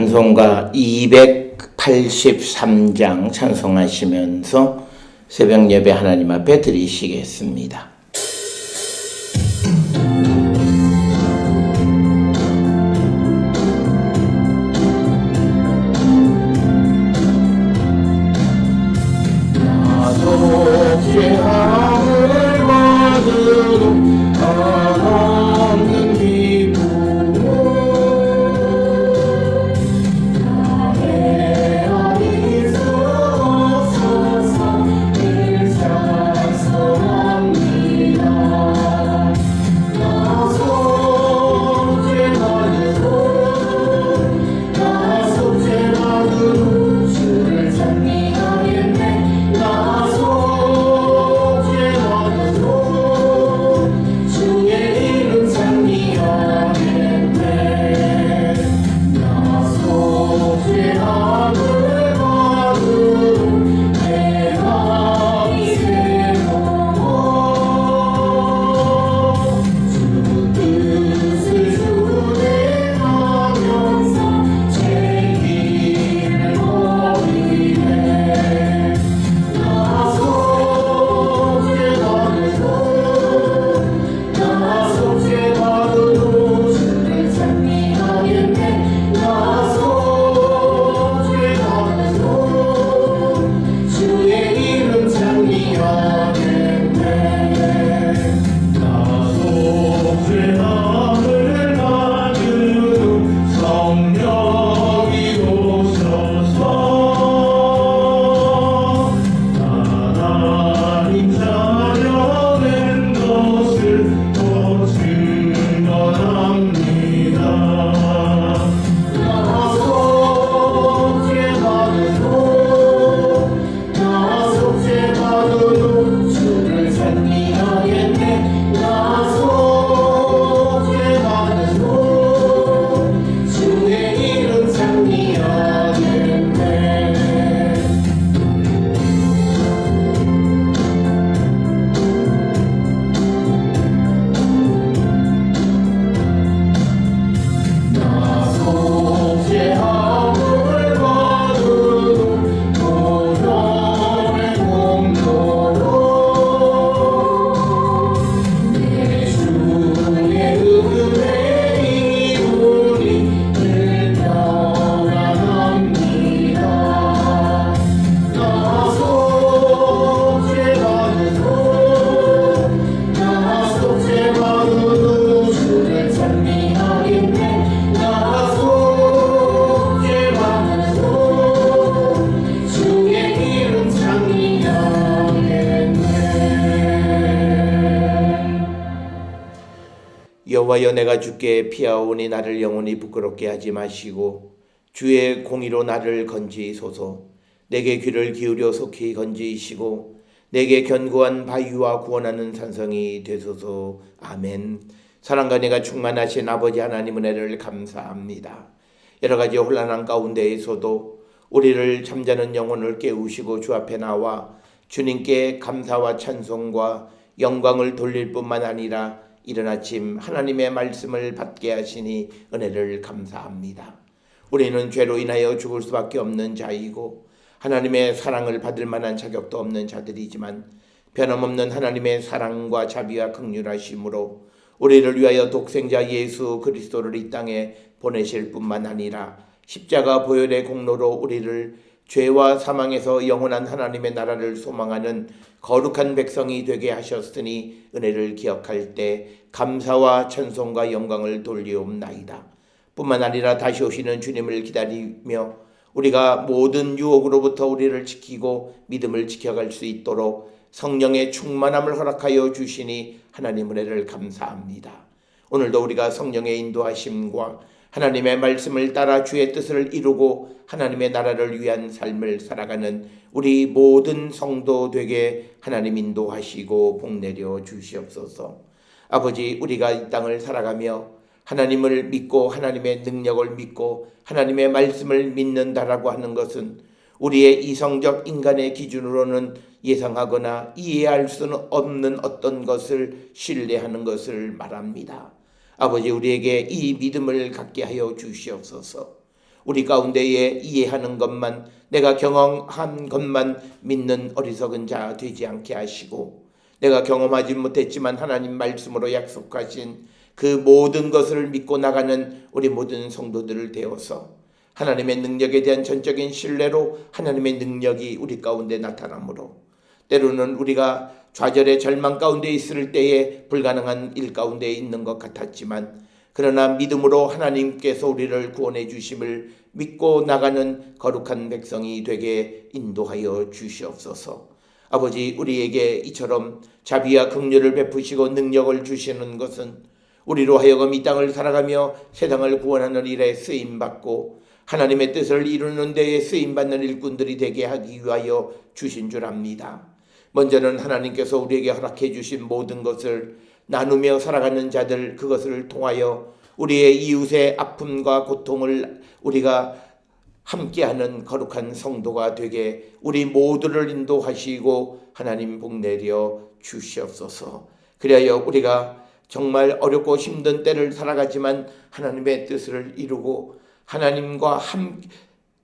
찬송가 283장 찬송하시면서 새벽 예배 하나님 앞에 드리시겠습니다. 여호와여, 내가 주께 피하오니 나를 영원히 부끄럽게 하지 마시고 주의 공의로 나를 건지소서. 내게 귀를 기울여 속히 건지시고 내게 견고한 바위와 구원하는 산성이 되소서. 아멘. 사랑과 내가 충만하신 아버지 하나님 은혜를 감사합니다. 여러 가지 혼란한 가운데에서도 우리를 잠자는 영혼을 깨우시고 주 앞에 나와 주님께 감사와 찬송과 영광을 돌릴 뿐만 아니라 이른 아침 하나님의 말씀을 받게 하시니 은혜를 감사합니다. 우리는 죄로 인하여 죽을 수밖에 없는 자이고 하나님의 사랑을 받을 만한 자격도 없는 자들이지만 변함없는 하나님의 사랑과 자비와 긍휼하심으로 우리를 위하여 독생자 예수 그리스도를 이 땅에 보내실 뿐만 아니라 십자가 보혈의 공로로 우리를 죄와 사망에서 영원한 하나님의 나라를 소망하는 거룩한 백성이 되게 하셨으니 은혜를 기억할 때 감사와 찬송과 영광을 돌리옵나이다. 뿐만 아니라 다시 오시는 주님을 기다리며 우리가 모든 유혹으로부터 우리를 지키고 믿음을 지켜갈 수 있도록 성령의 충만함을 허락하여 주시니 하나님 은혜를 감사합니다. 오늘도 우리가 성령의 인도하심과 하나님의 말씀을 따라 주의 뜻을 이루고 하나님의 나라를 위한 삶을 살아가는 우리 모든 성도 되게 하나님 인도하시고 복내려 주시옵소서. 아버지, 우리가 이 땅을 살아가며 하나님을 믿고 하나님의 능력을 믿고 하나님의 말씀을 믿는다라고 하는 것은 우리의 이성적 인간의 기준으로는 예상하거나 이해할 수는 없는 어떤 것을 신뢰하는 것을 말합니다. 아버지, 우리에게 이 믿음을 갖게 하여 주시옵소서. 우리 가운데에 이해하는 것만, 내가 경험한 것만 믿는 어리석은 자 되지 않게 하시고, 내가 경험하지 못했지만 하나님 말씀으로 약속하신 그 모든 것을 믿고 나가는 우리 모든 성도들을 되어서 하나님의 능력에 대한 전적인 신뢰로 하나님의 능력이 우리 가운데 나타나므로, 때로는 우리가 좌절의 절망 가운데 있을 때에 불가능한 일 가운데 있는 것 같았지만, 그러나 믿음으로 하나님께서 우리를 구원해 주심을 믿고 나가는 거룩한 백성이 되게 인도하여 주시옵소서. 아버지, 우리에게 이처럼 자비와 긍휼을 베푸시고 능력을 주시는 것은 우리로 하여금 이 땅을 살아가며 세상을 구원하는 일에 쓰임받고 하나님의 뜻을 이루는 데에 쓰임받는 일꾼들이 되게 하기 위하여 주신 줄 압니다. 먼저는 하나님께서 우리에게 허락해 주신 모든 것을 나누며 살아가는 자들, 그것을 통하여 우리의 이웃의 아픔과 고통을 우리가 함께하는 거룩한 성도가 되게 우리 모두를 인도하시고 하나님 복내려 주시옵소서. 그리하여 우리가 정말 어렵고 힘든 때를 살아가지만 하나님의 뜻을 이루고 하나님과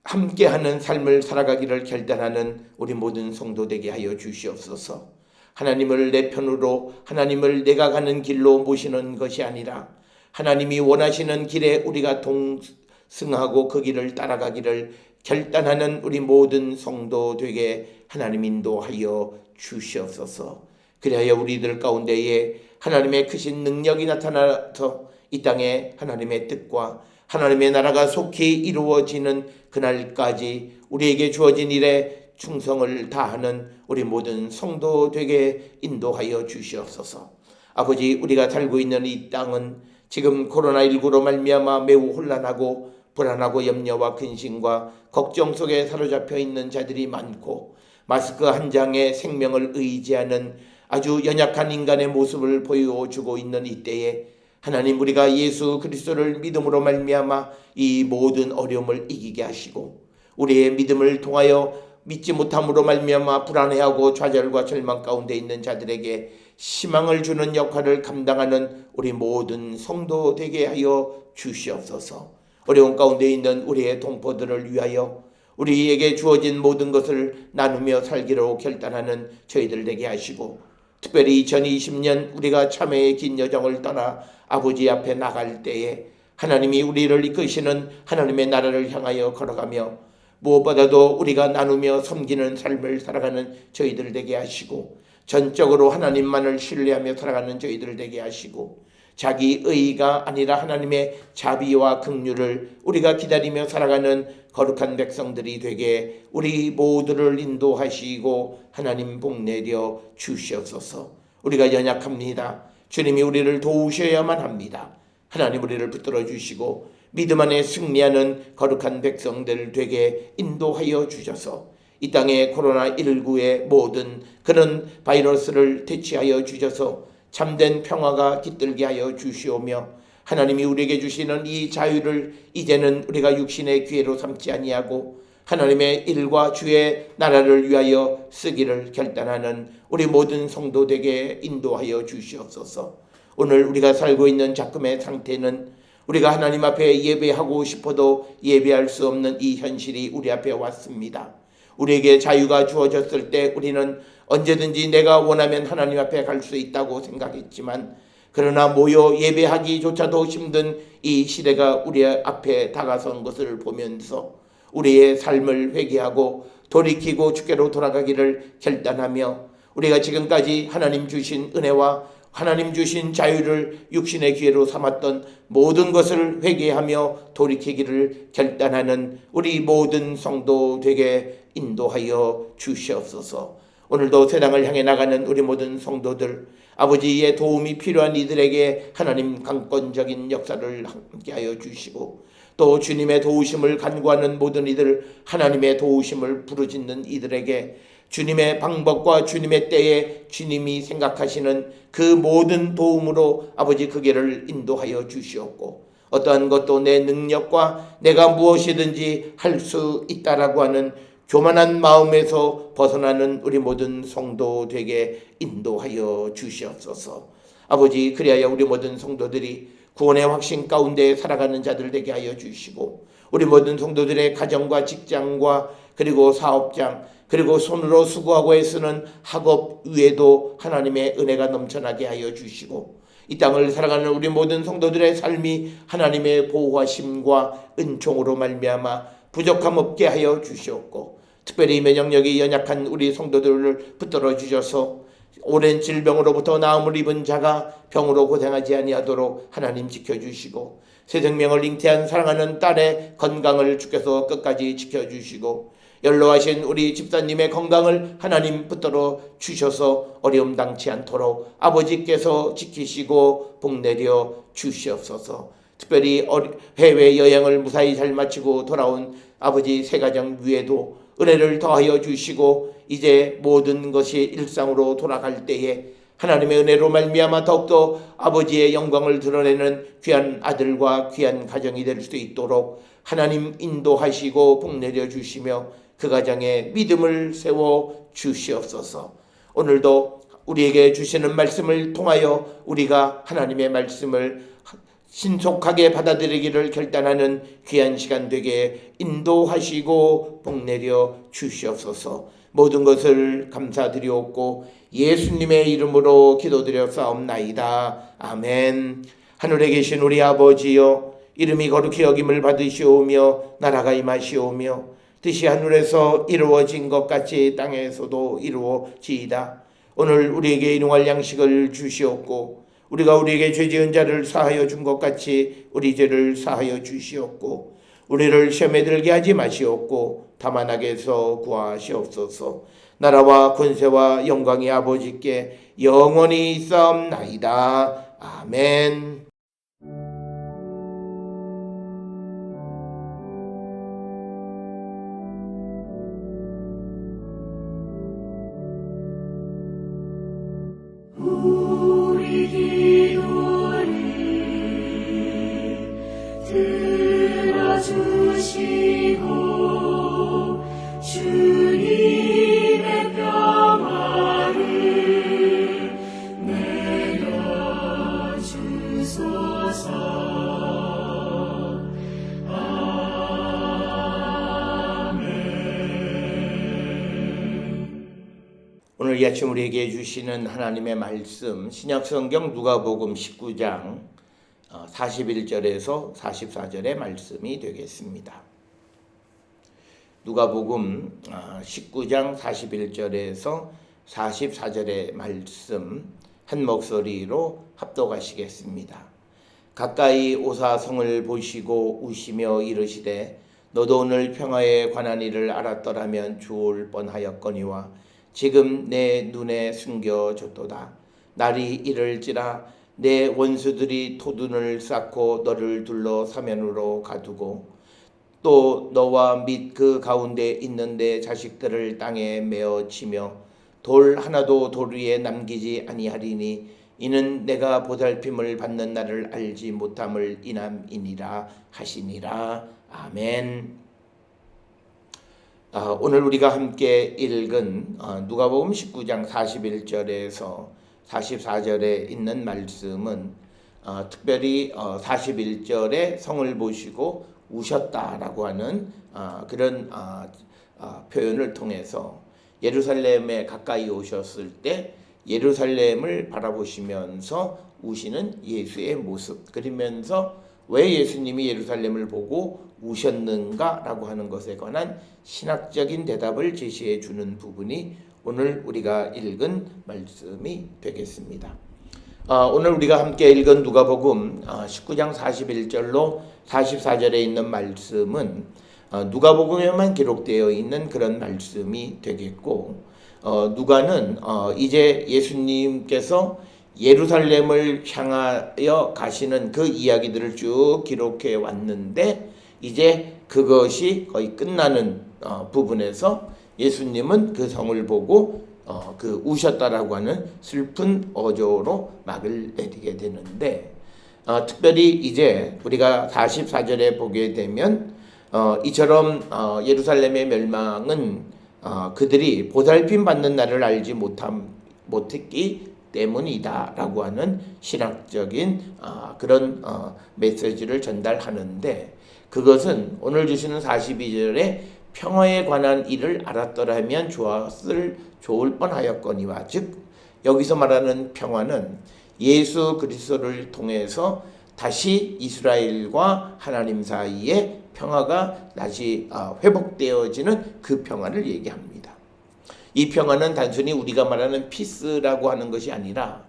함께하는 삶을 살아가기를 결단하는 우리 모든 성도 되게 하여 주시옵소서. 하나님을 내 편으로, 하나님을 내가 가는 길로 모시는 것이 아니라 하나님이 원하시는 길에 우리가 동승하고 그 길을 따라가기를 결단하는 우리 모든 성도 되게 하나님 인도하여 주시옵소서. 그리하여 우리들 가운데에 하나님의 크신 능력이 나타나서 이 땅에 하나님의 뜻과 하나님의 나라가 속히 이루어지는 그날까지 우리에게 주어진 일에 충성을 다하는 우리 모든 성도 되게 인도하여 주시옵소서. 아버지, 우리가 살고 있는 이 땅은 지금 코로나19로 말미암아 매우 혼란하고 불안하고 염려와 근심과 걱정 속에 사로잡혀 있는 자들이 많고, 마스크 한 장에 생명을 의지하는 아주 연약한 인간의 모습을 보여주고 있는 이때에 하나님, 우리가 예수 그리스도를 믿음으로 말미암아 이 모든 어려움을 이기게 하시고, 우리의 믿음을 통하여 믿지 못함으로 말미암아 불안해하고 좌절과 절망 가운데 있는 자들에게 희망을 주는 역할을 감당하는 우리 모든 성도 되게 하여 주시옵소서. 어려운 가운데 있는 우리의 동포들을 위하여 우리에게 주어진 모든 것을 나누며 살기로 결단하는 저희들 되게 하시고, 특별히 2020년 우리가 참회의 긴 여정을 떠나 아버지 앞에 나갈 때에 하나님이 우리를 이끄시는 하나님의 나라를 향하여 걸어가며 무엇보다도 우리가 나누며 섬기는 삶을 살아가는 저희들 되게 하시고, 전적으로 하나님만을 신뢰하며 살아가는 저희들 되게 하시고, 자기 의가 아니라 하나님의 자비와 긍휼을 우리가 기다리며 살아가는 거룩한 백성들이 되게 우리 모두를 인도하시고 하나님 복내려 주시옵소서. 우리가 연약합니다. 주님이 우리를 도우셔야만 합니다. 하나님, 우리를 붙들어 주시고 믿음 안에 승리하는 거룩한 백성들 되게 인도하여 주셔서 이 땅의 코로나19의 모든 그런 바이러스를 퇴치하여 주셔서 참된 평화가 깃들게 하여 주시오며, 하나님이 우리에게 주시는 이 자유를 이제는 우리가 육신의 기회로 삼지 아니하고 하나님의 일과 주의 나라를 위하여 쓰기를 결단하는 우리 모든 성도들에게 인도하여 주시옵소서. 오늘 우리가 살고 있는 작금의 상태는 우리가 하나님 앞에 예배하고 싶어도 예배할 수 없는 이 현실이 우리 앞에 왔습니다. 우리에게 자유가 주어졌을 때 우리는 언제든지 내가 원하면 하나님 앞에 갈 수 있다고 생각했지만, 그러나 모여 예배하기조차도 힘든 이 시대가 우리 앞에 다가선 것을 보면서 우리의 삶을 회개하고 돌이키고 주께로 돌아가기를 결단하며, 우리가 지금까지 하나님 주신 은혜와 하나님 주신 자유를 육신의 기회로 삼았던 모든 것을 회개하며 돌이키기를 결단하는 우리 모든 성도 되게 인도하여 주시옵소서. 오늘도 세상을 향해 나가는 우리 모든 성도들, 아버지의 도움이 필요한 이들에게 하나님 강권적인 역사를 함께하여 주시고, 또 주님의 도우심을 간구하는 모든 이들, 하나님의 도우심을 부르짖는 이들에게 주님의 방법과 주님의 때에 주님이 생각하시는 그 모든 도움으로 아버지 그 길을 인도하여 주시옵고, 어떠한 것도 내 능력과 내가 무엇이든지 할 수 있다라고 하는 교만한 마음에서 벗어나는 우리 모든 성도 되게 인도하여 주시옵소서. 아버지, 그리하여 우리 모든 성도들이 구원의 확신 가운데 살아가는 자들 되게 하여 주시고, 우리 모든 성도들의 가정과 직장과 그리고 사업장 그리고 손으로 수고하고 애쓰는 학업 위에도 하나님의 은혜가 넘쳐나게 하여 주시고 이 땅을 살아가는 우리 모든 성도들의 삶이 하나님의 보호하심과 은총으로 말미암아 부족함 없게 하여 주시옵고 특별히 면역력이 연약한 우리 성도들을 붙들어 주셔서 오랜 질병으로부터 나음을 입은 자가 병으로 고생하지 아니하도록 하나님 지켜주시고 새 생명을 잉태한 사랑하는 딸의 건강을 주께서 끝까지 지켜주시고 연로하신 우리 집사님의 건강을 하나님 붙들어 주셔서 어려움 당치 않도록 아버지께서 지키시고 복내려 주시옵소서. 특별히 해외여행을 무사히 잘 마치고 돌아온 아버지 새가정 위에도 은혜를 더하여 주시고 이제 모든 것이 일상으로 돌아갈 때에 하나님의 은혜로 말미암아 더욱더 아버지의 영광을 드러내는 귀한 아들과 귀한 가정이 될 수 있도록 하나님 인도하시고 복내려 주시며 그 가정에 믿음을 세워 주시옵소서. 오늘도 우리에게 주시는 말씀을 통하여 우리가 하나님의 말씀을 신속하게 받아들이기를 결단하는 귀한 시간 되게 인도하시고 복내려 주시옵소서. 모든 것을 감사드리옵고 예수님의 이름으로 기도드렸사옵나이다. 아멘. 하늘에 계신 우리 아버지여, 이름이 거룩히 여김을 받으시오며 나라가 임하시오며 뜻이 하늘에서 이루어진 것 같이 땅에서도 이루어지이다. 오늘 우리에게 일용할 양식을 주시옵고 우리가 우리에게 죄 지은 자를 사하여 준 것 같이 우리 죄를 사하여 주시옵고 우리를 시험에 들게 하지 마시옵고 다만 악에서 구하시옵소서. 나라와 권세와 영광이 아버지께 영원히 있사옵나이다. 아멘. 우리 기도를 들어주시고 주님의 평화를 내려주소서. 오늘 이 아침 우리에게 주시는 하나님의 말씀 신약성경 누가복음 19장 41절에서 44절의 말씀이 되겠습니다. 누가복음 19장 41절에서 44절의 말씀 한 목소리로 합독하시겠습니다. 가까이 오사 성을 보시고 우시며 이르시되 너도 오늘 평화에 관한 일을 알았더라면 좋을 뻔하였거니와 지금 내 눈에 숨겨졌도다. 날이 이를지라 내 원수들이 토둔을 쌓고 너를 둘러 사면으로 가두고 또 너와 및 그 가운데 있는 내 자식들을 땅에 메어 치며 돌 하나도 돌 위에 남기지 아니하리니 이는 내가 보살핌을 받는 날을 알지 못함을 인함이니라 하시니라. 아멘. 오늘 우리가 함께 읽은 누가복음 19장 41절에서 44절에 있는 말씀은 특별히 41절에 성을 보시고 우셨다라고 하는 그런 표현을 통해서 예루살렘에 가까이 오셨을 때 예루살렘을 바라보시면서 우시는 예수의 모습, 그러면서 왜 예수님이 예루살렘을 보고 우셨는가라고 하는 것에 관한 신학적인 대답을 제시해 주는 부분이 오늘 우리가 읽은 말씀이 되겠습니다. 오늘 우리가 함께 읽은 누가복음 19장 41절로 44절에 있는 말씀은 누가복음에만 기록되어 있는 그런 말씀이 되겠고, 누가는 이제 예수님께서 예루살렘을 향하여 가시는 그 이야기들을 쭉 기록해 왔는데 이제 그것이 거의 끝나는 부분에서 예수님은 그 성을 보고 그 우셨다라고 하는 슬픈 어조로 막을 내리게 되는데, 특별히 이제 우리가 44절에 보게 되면 이처럼 예루살렘의 멸망은 그들이 보살핌 받는 날을 알지 못했기 때문이다라고 하는 신학적인 그런 메시지를 전달하는데, 그것은 오늘 주시는 42절에 평화에 관한 일을 알았더라면 좋을 뻔하였거니와, 즉 여기서 말하는 평화는 예수 그리스도를 통해서 다시 이스라엘과 하나님 사이에 평화가 다시 회복되어지는 그 평화를 얘기합니다. 이 평화는 단순히 우리가 말하는 피스라고 하는 것이 아니라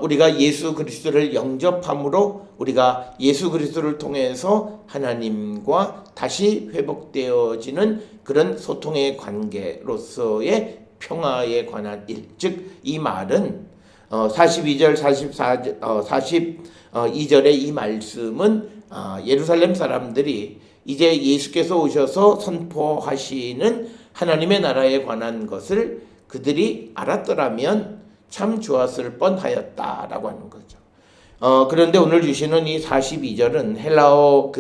우리가 예수 그리스도를 영접함으로 우리가 예수 그리스도를 통해서 하나님과 다시 회복되어지는 그런 소통의 관계로서의 평화에 관한 일, 즉 이 말은 42절 42절의 이 말씀은 예루살렘 사람들이 이제 예수께서 오셔서 선포하시는 하나님의 나라에 관한 것을 그들이 알았더라면 참 좋았을 뻔하였다라고 하는 거죠. 그런데 오늘 주시는 이 42절은 헬라어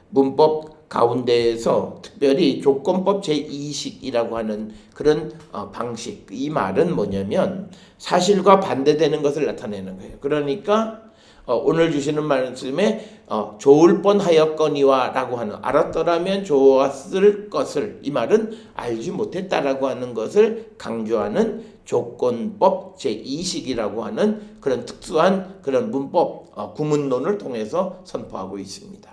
문법 가운데에서 특별히 조건법 제2식이라고 하는 그런 방식, 이 말은 뭐냐면 사실과 반대되는 것을 나타내는 거예요. 그러니까 오늘 주시는 말씀에 좋을 뻔하였거니와 라고 하는, 알았더라면 좋았을 것을, 이 말은 알지 못했다라고 하는 것을 강조하는 조건법 제2식이라고 하는 그런 특수한 그런 문법 구문론을 통해서 선포하고 있습니다.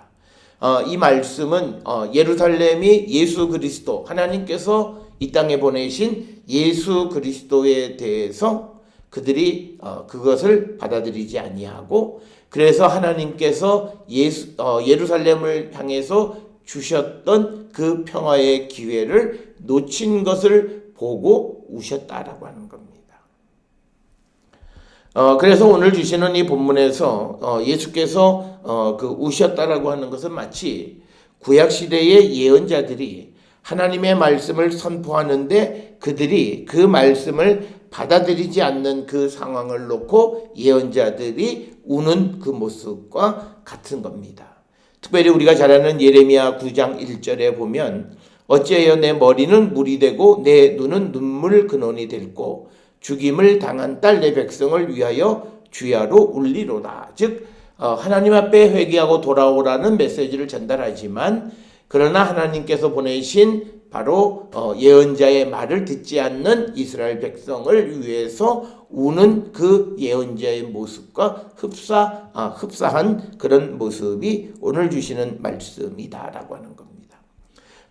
이 말씀은 예루살렘이 예수 그리스도, 하나님께서 이 땅에 보내신 예수 그리스도에 대해서 그들이 그것을 받아들이지 아니하고, 그래서 하나님께서 예루살렘을 향해서 주셨던 그 평화의 기회를 놓친 것을 보고 우셨다라고 하는 겁니다. 그래서 오늘 주시는 이 본문에서 예수께서 우셨다라고 하는 것은 마치 구약시대의 예언자들이 하나님의 말씀을 선포하는데 그들이 그 말씀을 받아들이지 않는 그 상황을 놓고 예언자들이 우는 그 모습과 같은 겁니다. 특별히 우리가 잘 아는 예레미야 9장 1절에 보면 어찌하여 내 머리는 물이 되고 내 눈은 눈물 근원이 됐고 죽임을 당한 딸 내 백성을 위하여 주야로 울리로다. 즉 하나님 앞에 회개하고 돌아오라는 메시지를 전달하지만, 그러나 하나님께서 보내신 바로 예언자의 말을 듣지 않는 이스라엘 백성을 위해서 우는 그 예언자의 모습과 흡사한 그런 모습이 오늘 주시는 말씀이다라고 하는 겁니다.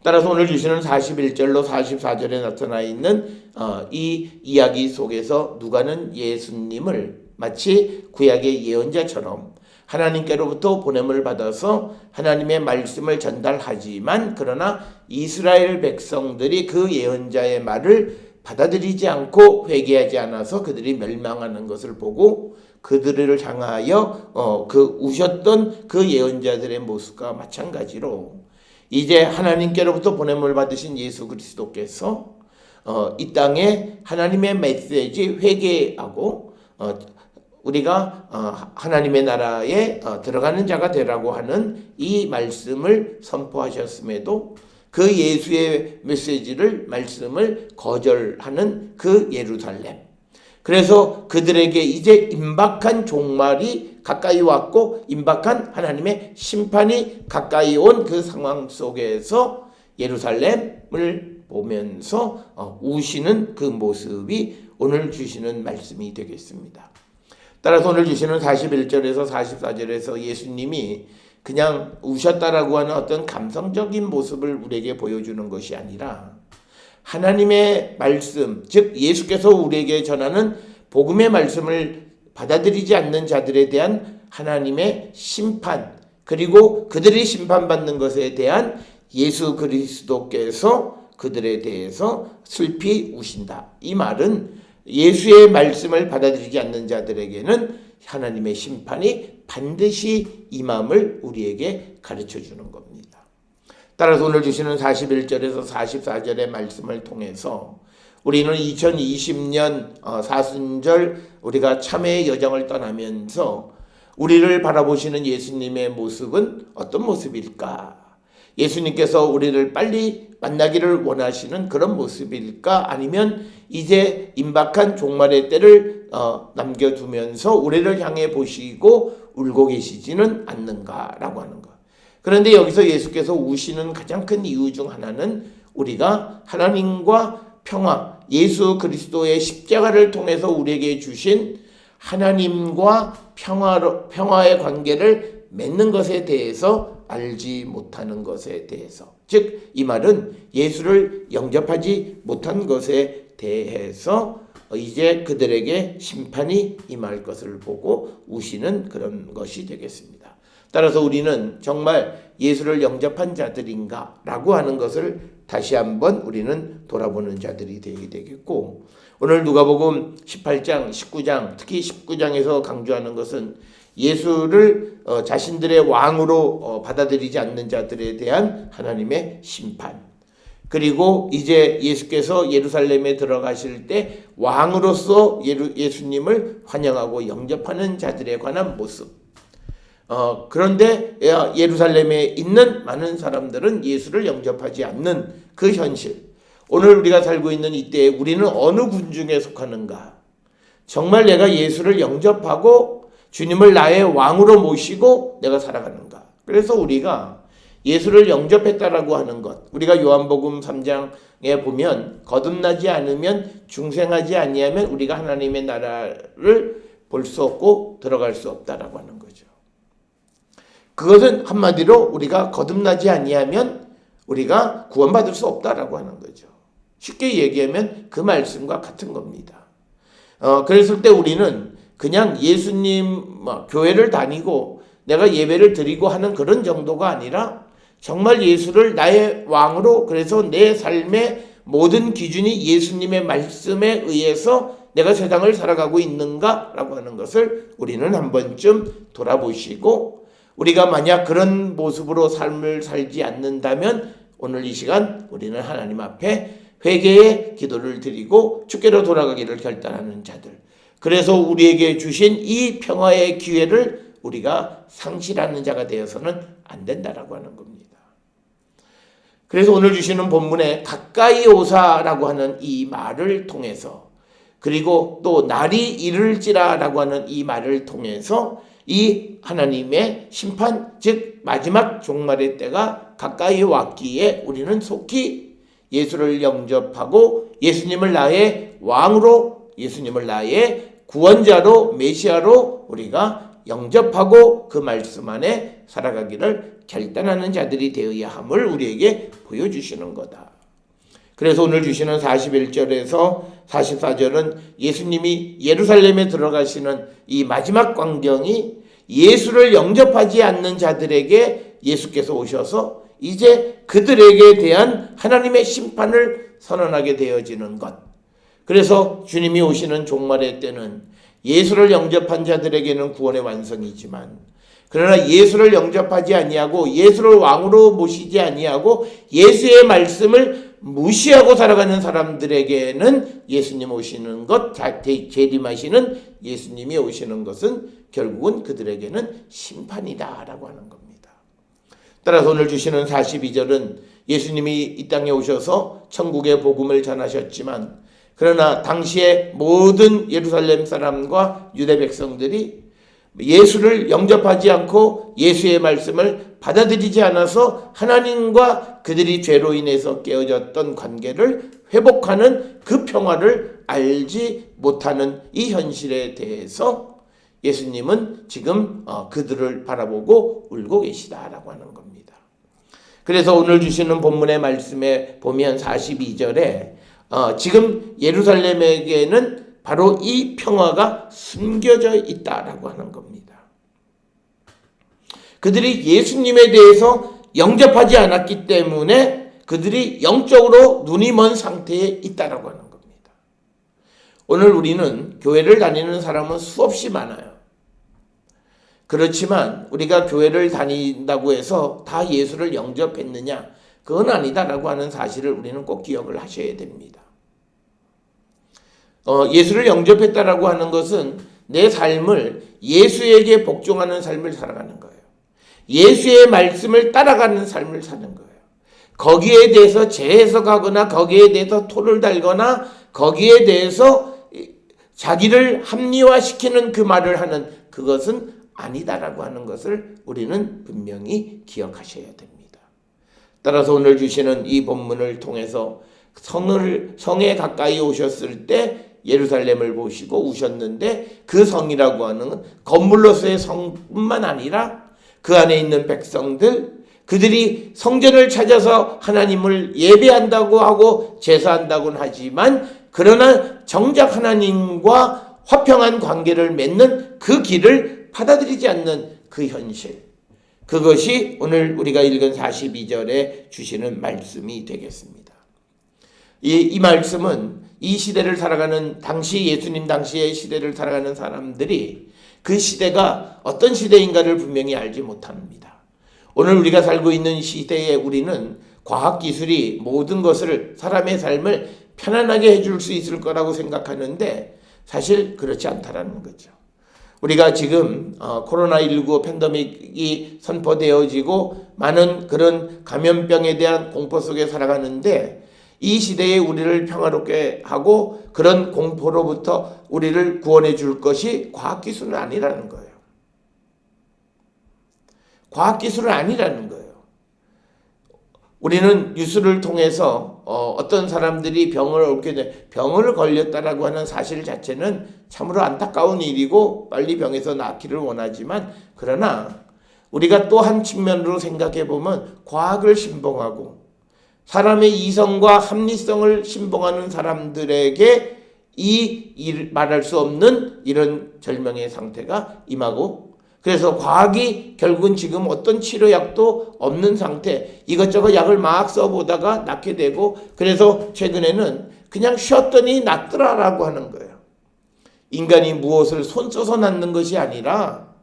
따라서 오늘 주시는 41절로 44절에 나타나 있는 이 이야기 속에서 누가는 예수님을 마치 구약의 예언자처럼 하나님께로부터 보냄을 받아서 하나님의 말씀을 전달하지만, 그러나 이스라엘 백성들이 그 예언자의 말을 받아들이지 않고 회개하지 않아서 그들이 멸망하는 것을 보고 그들을 향하여 우셨던 그 예언자들의 모습과 마찬가지로 이제 하나님께로부터 보냄을 받으신 예수 그리스도께서 이 땅에 하나님의 메시지 회개하고 우리가 하나님의 나라에 들어가는 자가 되라고 하는 이 말씀을 선포하셨음에도 그 예수의 말씀을 거절하는 그 예루살렘, 그래서 그들에게 이제 임박한 종말이 가까이 왔고 임박한 하나님의 심판이 가까이 온 그 상황 속에서 예루살렘을 보면서 우시는 그 모습이 오늘 주시는 말씀이 되겠습니다. 따라서 오늘 주시는 41절에서 44절에서 예수님이 그냥 우셨다라고 하는 어떤 감성적인 모습을 우리에게 보여주는 것이 아니라 하나님의 말씀, 즉 예수께서 우리에게 전하는 복음의 말씀을 받아들이지 않는 자들에 대한 하나님의 심판, 그리고 그들이 심판받는 것에 대한 예수 그리스도께서 그들에 대해서 슬피 우신다. 이 말은 예수의 말씀을 받아들이지 않는 자들에게는 하나님의 심판이 반드시 임함을 우리에게 가르쳐 주는 겁니다. 따라서 오늘 주시는 41절에서 44절의 말씀을 통해서 우리는 2020년 사순절 우리가 참회의 여정을 떠나면서 우리를 바라보시는 예수님의 모습은 어떤 모습일까? 예수님께서 우리를 빨리 만나기를 원하시는 그런 모습일까? 아니면 이제 임박한 종말의 때를 남겨두면서 우리를 향해 보시고 울고 계시지는 않는가라고 하는 것. 그런데 여기서 예수께서 우시는 가장 큰 이유 중 하나는 우리가 하나님과 평화, 예수 그리스도의 십자가를 통해서 우리에게 주신 하나님과 평화의 관계를 맺는 것에 대해서 알지 못하는 것에 대해서, 즉 이 말은 예수를 영접하지 못한 것에 대해서 이제 그들에게 심판이 임할 것을 보고 우시는 그런 것이 되겠습니다. 따라서 우리는 정말 예수를 영접한 자들인가 라고 하는 것을 다시 한번 우리는 돌아보는 자들이 되겠고, 오늘 누가복음 18장, 19장, 특히 19장에서 강조하는 것은 예수를 자신들의 왕으로 받아들이지 않는 자들에 대한 하나님의 심판, 그리고 이제 예수께서 예루살렘에 들어가실 때 왕으로서 예수님을 환영하고 영접하는 자들에 관한 모습. 그런데 예루살렘에 있는 많은 사람들은 예수를 영접하지 않는 그 현실. 오늘 우리가 살고 있는 이때에 우리는 어느 군중에 속하는가? 정말 내가 예수를 영접하고 주님을 나의 왕으로 모시고 내가 살아가는가? 그래서 우리가 예수를 영접했다라고 하는 것, 우리가 요한복음 3장에 보면 거듭나지 않으면, 중생하지 아니하면 우리가 하나님의 나라를 볼 수 없고 들어갈 수 없다라고 하는 거죠. 그것은 한마디로 우리가 거듭나지 아니하면 우리가 구원받을 수 없다라고 하는 거죠. 쉽게 얘기하면 그 말씀과 같은 겁니다. 그랬을 때 우리는 그냥 예수님 교회를 다니고 내가 예배를 드리고 하는 그런 정도가 아니라 정말 예수를 나의 왕으로, 그래서 내 삶의 모든 기준이 예수님의 말씀에 의해서 내가 세상을 살아가고 있는가라고 하는 것을 우리는 한 번쯤 돌아보시고, 우리가 만약 그런 모습으로 삶을 살지 않는다면 오늘 이 시간 우리는 하나님 앞에 회개의 기도를 드리고 주께로 돌아가기를 결단하는 자들, 그래서 우리에게 주신 이 평화의 기회를 우리가 상실하는 자가 되어서는 안 된다라고 하는 겁니다. 그래서 오늘 주시는 본문에 가까이 오사라고 하는 이 말을 통해서, 그리고 또 날이 이를지라라고 하는 이 말을 통해서 이 하나님의 심판, 즉 마지막 종말의 때가 가까이 왔기에 우리는 속히 예수를 영접하고 예수님을 나의 왕으로, 예수님을 나의 구원자로, 메시아로 우리가 영접하고 그 말씀 안에 살아가기를 결단하는 자들이 되어야 함을 우리에게 보여주시는 거다. 그래서 오늘 주시는 41절에서 44절은 예수님이 예루살렘에 들어가시는 이 마지막 광경이 예수를 영접하지 않는 자들에게 예수께서 오셔서 이제 그들에게 대한 하나님의 심판을 선언하게 되어지는 것. 그래서 주님이 오시는 종말의 때는 예수를 영접한 자들에게는 구원의 완성이지만, 그러나 예수를 영접하지 아니하고 예수를 왕으로 모시지 아니하고 예수의 말씀을 무시하고 살아가는 사람들에게는 예수님 오시는 것, 재림하시는 예수님이 오시는 것은 결국은 그들에게는 심판이다라고 하는 겁니다. 따라서 오늘 주시는 42절은 예수님이 이 땅에 오셔서 천국의 복음을 전하셨지만, 그러나 당시에 모든 예루살렘 사람과 유대 백성들이 예수를 영접하지 않고 예수의 말씀을 받아들이지 않아서 하나님과 그들이 죄로 인해서 깨어졌던 관계를 회복하는 그 평화를 알지 못하는 이 현실에 대해서 예수님은 지금 그들을 바라보고 울고 계시다라고 하는 겁니다. 그래서 오늘 주시는 본문의 말씀에 보면 42절에 지금 예루살렘에게는 바로 이 평화가 숨겨져 있다라고 하는 겁니다. 그들이 예수님에 대해서 영접하지 않았기 때문에 그들이 영적으로 눈이 먼 상태에 있다라고 하는 겁니다. 오늘 우리는 교회를 다니는 사람은 수없이 많아요. 그렇지만 우리가 교회를 다닌다고 해서 다 예수를 영접했느냐? 그건 아니다라고 하는 사실을 우리는 꼭 기억을 하셔야 됩니다. 예수를 영접했다라고 하는 것은 내 삶을 예수에게 복종하는 삶을 살아가는 거예요. 예수의 말씀을 따라가는 삶을 사는 거예요. 거기에 대해서 재해석하거나 거기에 대해서 토를 달거나 거기에 대해서 자기를 합리화시키는 그 말을 하는 그것은 아니다라고 하는 것을 우리는 분명히 기억하셔야 됩니다. 따라서 오늘 주시는 이 본문을 통해서 성에 가까이 오셨을 때 예루살렘을 보시고 우셨는데 그 성이라고 하는 건물로서의 성뿐만 아니라 그 안에 있는 백성들, 그들이 성전을 찾아서 하나님을 예배한다고 하고 제사한다고는 하지만 그러나 정작 하나님과 화평한 관계를 맺는 그 길을 받아들이지 않는 그 현실, 그것이 오늘 우리가 읽은 42절에 주시는 말씀이 되겠습니다. 이 말씀은 이 시대를 살아가는 당시 예수님 당시의 시대를 살아가는 사람들이 그 시대가 어떤 시대인가를 분명히 알지 못합니다. 오늘 우리가 살고 있는 시대에 우리는 과학기술이 모든 것을 사람의 삶을 편안하게 해줄 수 있을 거라고 생각하는데 사실 그렇지 않다라는 거죠. 우리가 지금 코로나19 팬데믹이 선포되어지고 많은 그런 감염병에 대한 공포 속에 살아가는데 이 시대에 우리를 평화롭게 하고 그런 공포로부터 우리를 구원해 줄 것이 과학기술은 아니라는 거예요. 과학기술은 아니라는 거예요. 우리는 뉴스를 통해서 어떤 사람들이 병을 걸렸다라고 하는 사실 자체는 참으로 안타까운 일이고 빨리 병에서 낫기를 원하지만 그러나 우리가 또 한 측면으로 생각해 보면 과학을 신봉하고 사람의 이성과 합리성을 신봉하는 사람들에게 말할 수 없는 이런 절명의 상태가 임하고 그래서 과학이 결국은 지금 어떤 치료약도 없는 상태, 이것저것 약을 막 써보다가 낫게 되고 그래서 최근에는 그냥 쉬었더니 낫더라라고 하는 거예요. 인간이 무엇을 손 써서 낫는 것이 아니라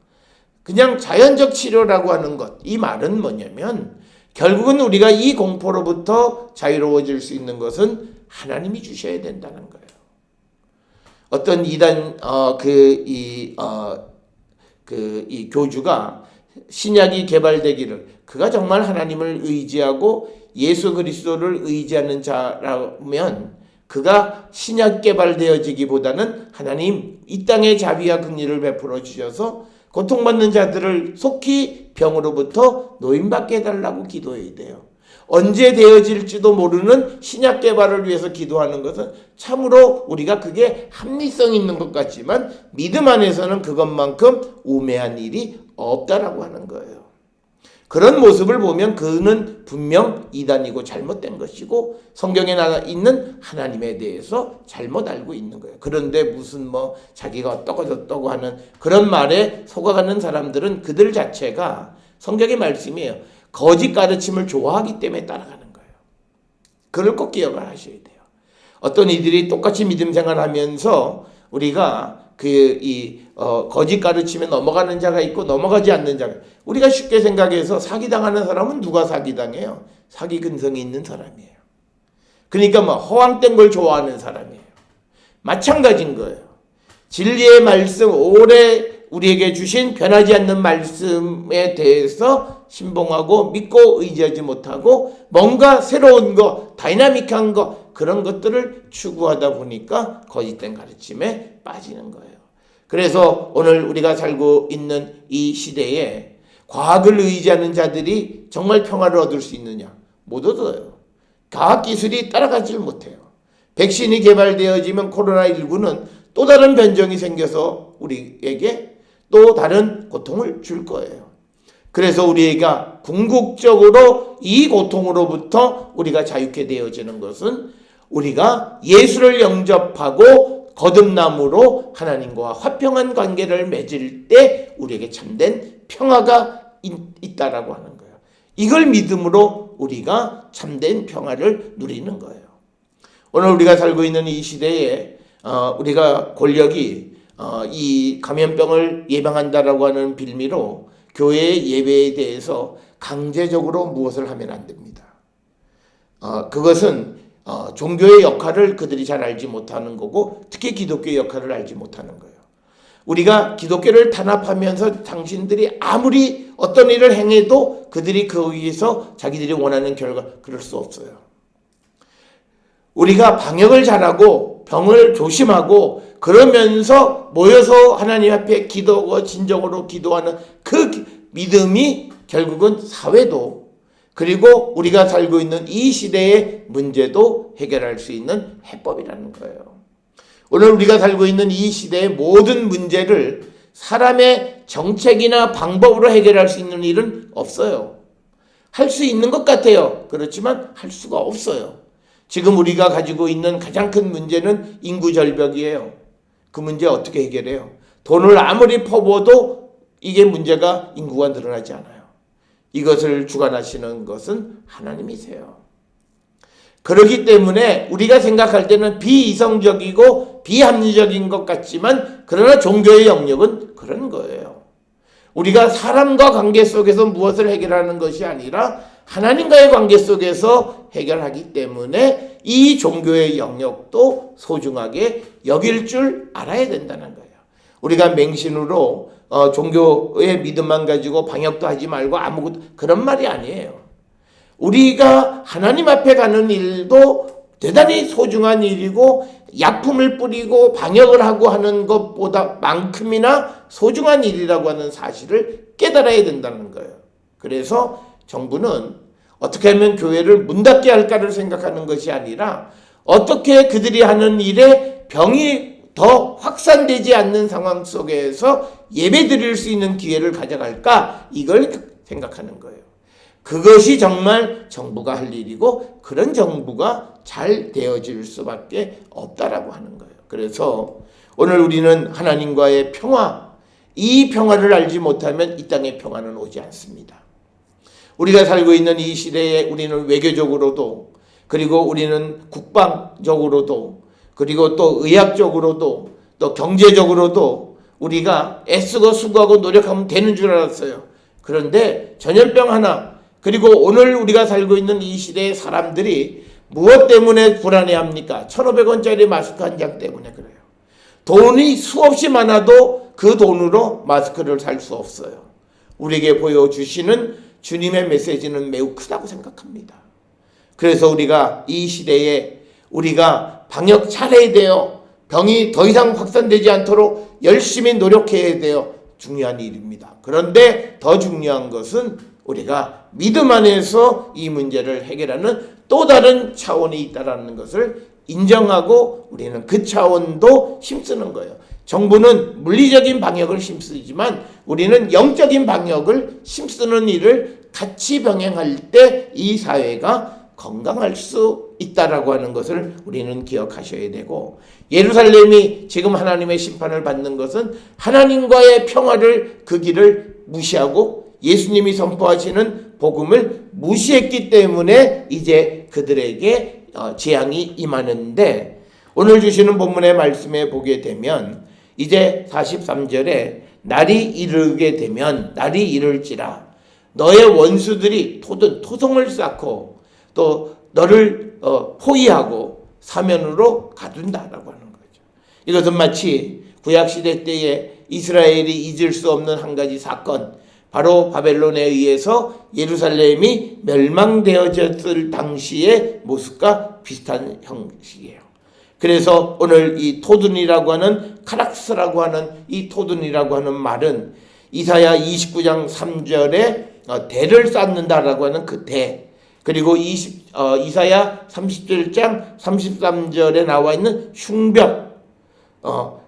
그냥 자연적 치료라고 하는 것. 이 말은 뭐냐면 결국은 우리가 이 공포로부터 자유로워질 수 있는 것은 하나님이 주셔야 된다는 거예요. 어떤 이단 이 교주가 신약이 개발되기를 그가 정말 하나님을 의지하고 예수 그리스도를 의지하는 자라면 그가 신약 개발되어지기보다는 하나님 이 땅에 자비와 긍휼을 베풀어 주셔서 고통받는 자들을 속히 병으로부터 노임받게 해달라고 기도해야 돼요. 언제 되어질지도 모르는 신약 개발을 위해서 기도하는 것은 참으로 우리가 그게 합리성 있는 것 같지만 믿음 안에서는 그것만큼 우매한 일이 없다라고 하는 거예요. 그런 모습을 보면 그는 분명 이단이고 잘못된 것이고 성경에 있는 하나님에 대해서 잘못 알고 있는 거예요. 그런데 무슨 자기가 어떠고 저떠고 하는 그런 말에 속아가는 사람들은 그들 자체가 성경의 말씀이에요. 거짓 가르침을 좋아하기 때문에 따라가는 거예요. 그걸 꼭 기억을 하셔야 돼요. 어떤 이들이 똑같이 믿음 생활하면서 우리가 거짓 가르침에 넘어가는 자가 있고 넘어가지 않는 자가, 우리가 쉽게 생각해서 사기당하는 사람은 누가 사기당해요? 사기 근성이 있는 사람이에요. 그러니까 허황된 걸 좋아하는 사람이에요. 마찬가지인 거예요. 진리의 말씀, 오래 우리에게 주신 변하지 않는 말씀에 대해서 신봉하고 믿고 의지하지 못하고 뭔가 새로운 거, 다이나믹한 거, 그런 것들을 추구하다 보니까 거짓된 가르침에 빠지는 거예요. 그래서 오늘 우리가 살고 있는 이 시대에 과학을 의지하는 자들이 정말 평화를 얻을 수 있느냐? 못 얻어요. 과학기술이 따라가질 못해요. 백신이 개발되어지면 코로나19는 또 다른 변종이 생겨서 우리에게 또 다른 고통을 줄 거예요. 그래서 우리가 궁극적으로 이 고통으로부터 우리가 자유케 되어지는 것은 우리가 예수를 영접하고 거듭남으로 하나님과 화평한 관계를 맺을 때 우리에게 참된 평화가 있다라고 하는 거예요. 이걸 믿음으로 우리가 참된 평화를 누리는 거예요. 오늘 우리가 살고 있는 이 시대에 우리가 권력이 이 감염병을 예방한다라고 하는 빌미로 교회의 예배에 대해서 강제적으로 무엇을 하면 안 됩니다. 그것은 종교의 역할을 그들이 잘 알지 못하는 거고 특히 기독교의 역할을 알지 못하는 거예요. 우리가 기독교를 탄압하면서 당신들이 아무리 어떤 일을 행해도 그들이 그 위에서 자기들이 원하는 결과 그럴 수 없어요. 우리가 방역을 잘하고 병을 조심하고 그러면서 모여서 하나님 앞에 기도하고 진정으로 기도하는 그 믿음이 결국은 사회도 그리고 우리가 살고 있는 이 시대의 문제도 해결할 수 있는 해법이라는 거예요. 오늘 우리가 살고 있는 이 시대의 모든 문제를 사람의 정책이나 방법으로 해결할 수 있는 일은 없어요. 할 수 있는 것 같아요. 그렇지만 할 수가 없어요. 지금 우리가 가지고 있는 가장 큰 문제는 인구 절벽이에요. 그 문제 어떻게 해결해요? 돈을 아무리 퍼부어도 이게 문제가 인구가 늘어나지 않아요. 이것을 주관하시는 것은 하나님이세요. 그렇기 때문에 우리가 생각할 때는 비이성적이고 비합리적인 것 같지만 그러나 종교의 영역은 그런 거예요. 우리가 사람과 관계 속에서 무엇을 해결하는 것이 아니라 하나님과의 관계 속에서 해결하기 때문에 이 종교의 영역도 소중하게 여길 줄 알아야 된다는 거예요. 우리가 맹신으로 종교의 믿음만 가지고 방역도 하지 말고 아무것도 그런 말이 아니에요. 우리가 하나님 앞에 가는 일도 대단히 소중한 일이고 약품을 뿌리고 방역을 하고 하는 것보다 만큼이나 소중한 일이라고 하는 사실을 깨달아야 된다는 거예요. 그래서 정부는 어떻게 하면 교회를 문 닫게 할까를 생각하는 것이 아니라 어떻게 그들이 하는 일에 병이 더 확산되지 않는 상황 속에서 예배 드릴 수 있는 기회를 가져갈까 이걸 생각하는 거예요. 그것이 정말 정부가 할 일이고 그런 정부가 잘 되어질 수밖에 없다라고 하는 거예요. 그래서 오늘 우리는 하나님과의 평화, 이 평화를 알지 못하면 이 땅에 평화는 오지 않습니다. 우리가 살고 있는 이 시대에 우리는 외교적으로도 그리고 우리는 국방적으로도 그리고 또 의학적으로도 또 경제적으로도 우리가 애쓰고 수고하고 노력하면 되는 줄 알았어요. 그런데 전염병 하나 그리고 오늘 우리가 살고 있는 이 시대의 사람들이 무엇 때문에 불안해합니까? 1,500원짜리 마스크 한 장 때문에 그래요. 돈이 수없이 많아도 그 돈으로 마스크를 살 수 없어요. 우리에게 보여주시는 주님의 메시지는 매우 크다고 생각합니다. 그래서 우리가 이 시대에 우리가 방역 잘해야 돼요. 병이 더 이상 확산되지 않도록 열심히 노력해야 돼요. 중요한 일입니다. 그런데 더 중요한 것은 우리가 믿음 안에서 이 문제를 해결하는 또 다른 차원이 있다는 것을 인정하고 우리는 그 차원도 힘쓰는 거예요. 정부는 물리적인 방역을 힘쓰지만 우리는 영적인 방역을 힘쓰는 일을 같이 병행할 때 이 사회가 건강할 수 있다라고 하는 것을 우리는 기억하셔야 되고 예루살렘이 지금 하나님의 심판을 받는 것은 하나님과의 평화를 그 길을 무시하고 예수님이 선포하시는 복음을 무시했기 때문에 이제 그들에게 재앙이 임하는데 오늘 주시는 본문의 말씀에 보게 되면 이제 43절에 날이 이르게 되면 날이 이를지라 너의 원수들이 토성을 쌓고 또 너를 포위하고 사면으로 가둔다라고 하는 거죠. 이것은 마치 구약시대 때에 이스라엘이 잊을 수 없는 한 가지 사건 바로 바벨론에 의해서 예루살렘이 멸망되어졌을 당시의 모습과 비슷한 형식이에요. 그래서 오늘 이 토둔이라고 하는 카락스라고 하는 이 토둔이라고 하는 말은 이사야 29장 3절에 대를 쌓는다라고 하는 그 대 그리고 이사야 37장 33절에 나와 있는 흉벽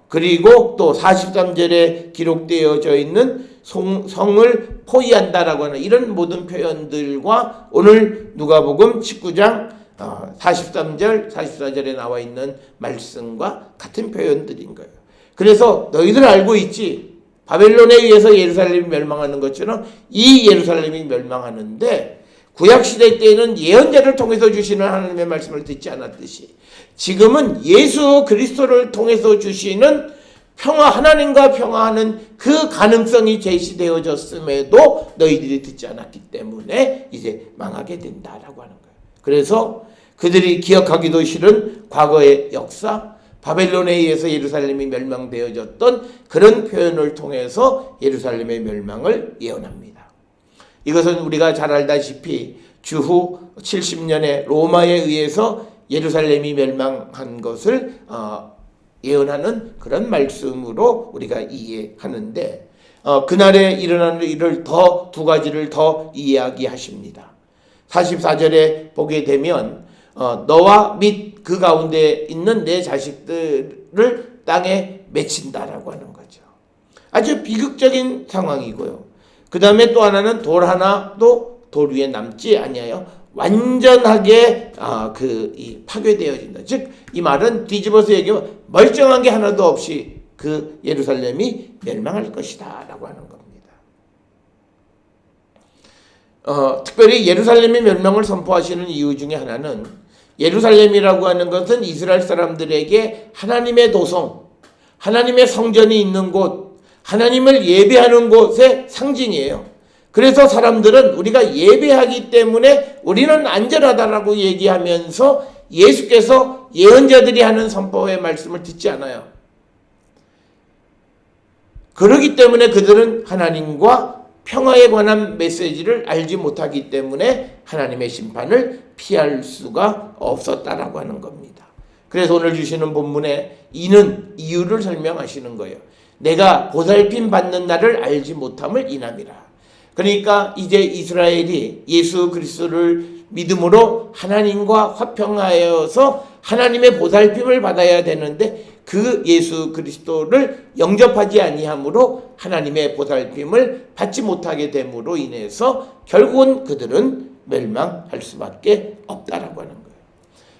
그리고 또 43절에 기록되어져 있는 성을 포위한다라고 하는 이런 모든 표현들과 오늘 누가복음 19장 43절 44절에 나와 있는 말씀과 같은 표현들인 거예요. 그래서 너희들 알고 있지 바벨론에 의해서 예루살렘이 멸망하는 것처럼 이 예루살렘이 멸망하는데 구약시대 때에는 예언자를 통해서 주시는 하나님의 말씀을 듣지 않았듯이 지금은 예수 그리스도를 통해서 주시는 평화 하나님과 평화하는 그 가능성이 제시되어졌음에도 너희들이 듣지 않았기 때문에 이제 망하게 된다라고 하는 거예요. 그래서 그들이 기억하기도 싫은 과거의 역사 바벨론에 의해서 예루살렘이 멸망되어졌던 그런 표현을 통해서 예루살렘의 멸망을 예언합니다. 이것은 우리가 잘 알다시피 주후 70년에 로마에 의해서 예루살렘이 멸망한 것을 예언하는 그런 말씀으로 우리가 이해하는데, 그날에 일어나는 일을 더 두 가지를 더 이야기하십니다. 44절에 보게 되면 너와 및 그 가운데 있는 내 자식들을 땅에 맺힌다라고 하는 거죠. 아주 비극적인 상황이고요. 그 다음에 또 하나는 돌 하나도 돌 위에 남지 아니하여 완전하게 파괴되어진다. 즉 이 말은 뒤집어서 얘기하면 멀쩡한 게 하나도 없이 그 예루살렘이 멸망할 것이다 라고 하는 겁니다. 특별히 예루살렘의 멸망을 선포하시는 이유 중에 하나는, 예루살렘이라고 하는 것은 이스라엘 사람들에게 하나님의 도성, 하나님의 성전이 있는 곳, 하나님을 예배하는 곳의 상징이에요. 그래서 사람들은 우리가 예배하기 때문에 우리는 안전하다라고 얘기하면서 예수께서 예언자들이 하는 선포의 말씀을 듣지 않아요. 그렇기 때문에 그들은 하나님과 평화에 관한 메시지를 알지 못하기 때문에 하나님의 심판을 피할 수가 없었다라고 하는 겁니다. 그래서 오늘 주시는 본문에 이유를 설명하시는 거예요. 내가 보살핌 받는 날을 알지 못함을 인함이라. 그러니까 이제 이스라엘이 예수 그리스도를 믿음으로 하나님과 화평하여서 하나님의 보살핌을 받아야 되는데, 그 예수 그리스도를 영접하지 아니함으로 하나님의 보살핌을 받지 못하게 됨으로 인해서 결국은 그들은 멸망할 수밖에 없다라고 하는 거예요.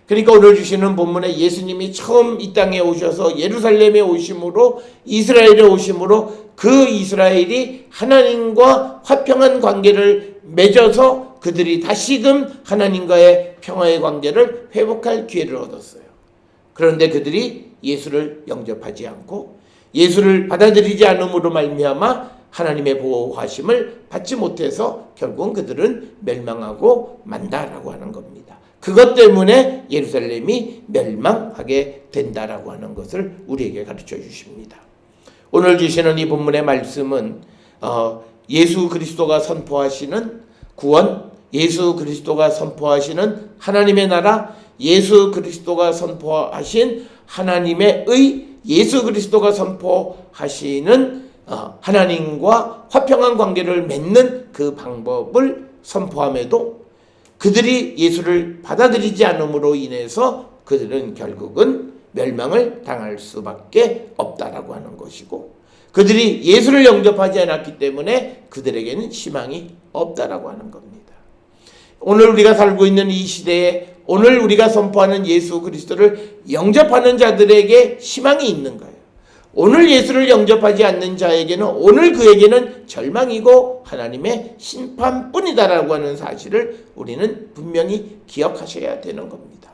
그러니까 오늘 주시는 본문에 예수님이 처음 이 땅에 오셔서 예루살렘에 오심으로, 이스라엘에 오심으로 그 이스라엘이 하나님과 화평한 관계를 맺어서 그들이 다시금 하나님과의 평화의 관계를 회복할 기회를 얻었어요. 그런데 그들이 예수를 영접하지 않고 예수를 받아들이지 않음으로 말미암아 하나님의 보호하심을 받지 못해서 결국은 그들은 멸망하고 만다라고 하는 겁니다. 그것 때문에 예루살렘이 멸망하게 된다라고 하는 것을 우리에게 가르쳐 주십니다. 오늘 주시는 이 본문의 말씀은 예수 그리스도가 선포하시는 구원, 예수 그리스도가 선포하시는 하나님의 나라, 예수 그리스도가 선포하신 하나님의 의, 예수 그리스도가 선포하시는 하나님과 화평한 관계를 맺는 그 방법을 선포함에도 그들이 예수를 받아들이지 않음으로 인해서 그들은 결국은 멸망을 당할 수밖에 없다라고 하는 것이고, 그들이 예수를 영접하지 않았기 때문에 그들에게는 희망이 없다라고 하는 겁니다. 오늘 우리가 살고 있는 이 시대에 오늘 우리가 선포하는 예수 그리스도를 영접하는 자들에게 희망이 있는 거예요. 오늘 예수를 영접하지 않는 자에게는 오늘 그에게는 절망이고 하나님의 심판뿐이다라고 하는 사실을 우리는 분명히 기억하셔야 되는 겁니다.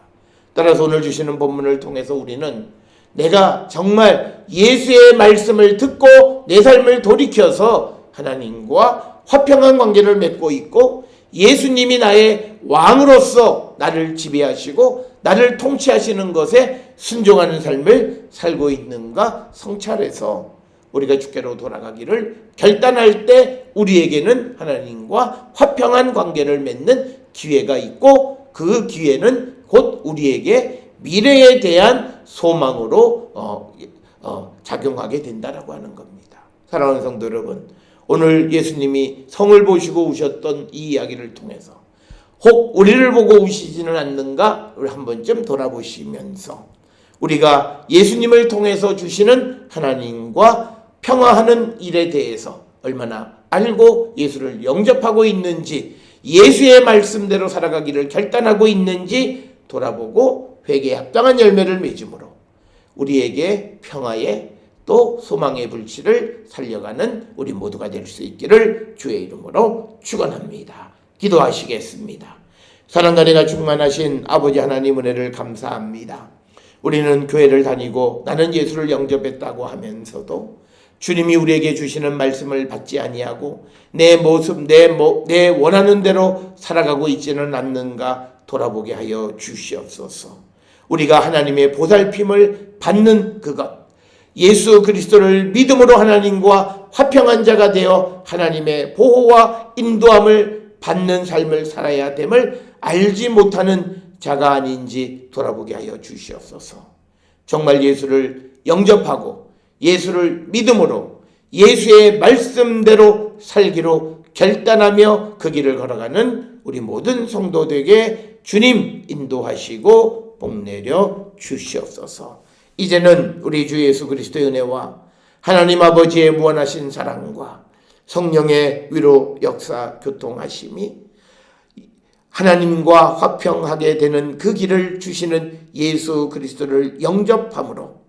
따라서 오늘 주시는 본문을 통해서 우리는 내가 정말 예수의 말씀을 듣고 내 삶을 돌이켜서 하나님과 화평한 관계를 맺고 있고, 예수님이 나의 왕으로서 나를 지배하시고 나를 통치하시는 것에 순종하는 삶을 살고 있는가 성찰해서 우리가 주께로 돌아가기를 결단할 때 우리에게는 하나님과 화평한 관계를 맺는 기회가 있고, 그 기회는 곧 우리에게 미래에 대한 소망으로 작용하게 된다라고 하는 겁니다. 사랑하는 성도 여러분, 오늘 예수님이 성을 보시고 우셨던 이 이야기를 통해서 혹 우리를 보고 우시지는 않는가를 한 번쯤 돌아보시면서 우리가 예수님을 통해서 주시는 하나님과 평화하는 일에 대해서 얼마나 알고 예수를 영접하고 있는지, 예수의 말씀대로 살아가기를 결단하고 있는지 돌아보고 회개에 합당한 열매를 맺음으로 우리에게 평화의 또 소망의 불씨를 살려가는 우리 모두가 될 수 있기를 주의 이름으로 축원합니다. 기도하시겠습니다. 사랑과 은혜가 충만하신 아버지 하나님, 은혜를 감사합니다. 우리는 교회를 다니고 나는 예수를 영접했다고 하면서도 주님이 우리에게 주시는 말씀을 받지 아니하고 내 모습, 내 원하는 대로 살아가고 있지는 않는가 돌아보게 하여 주시옵소서. 우리가 하나님의 보살핌을 받는 그것, 예수 그리스도를 믿음으로 하나님과 화평한 자가 되어 하나님의 보호와 인도함을 받는 삶을 살아야 됨을 알지 못하는 자가 아닌지 돌아보게 하여 주시옵소서. 정말 예수를 영접하고 예수를 믿음으로 예수의 말씀대로 살기로 결단하며 그 길을 걸어가는 우리 모든 성도들에게 주님 인도하시고 복내려 주시옵소서. 이제는 우리 주 예수 그리스도의 은혜와 하나님 아버지의 무한하신 사랑과 성령의 위로 역사 교통하심이 하나님과 화평하게 되는 그 길을 주시는 예수 그리스도를 영접함으로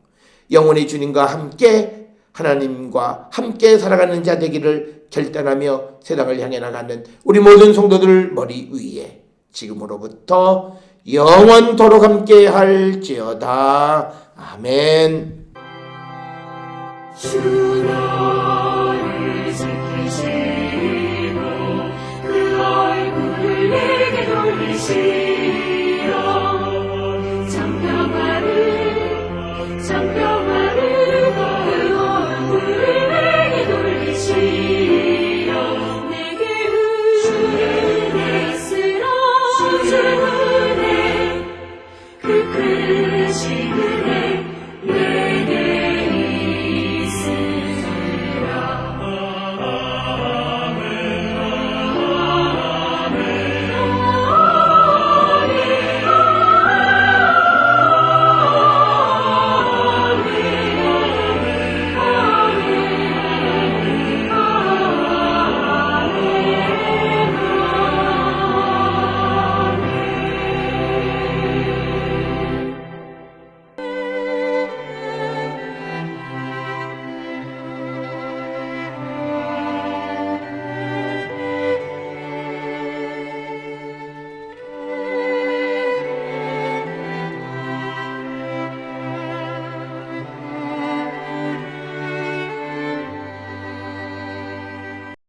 영원히 주님과 함께 하나님과 함께 살아가는 자 되기를 결단하며 세상을 향해 나가는 우리 모든 성도들 머리 위에 지금으로부터 영원토록 함께 할지어다. 아멘. 주 나를 지키시고 그 얼굴을 내게 돌리시고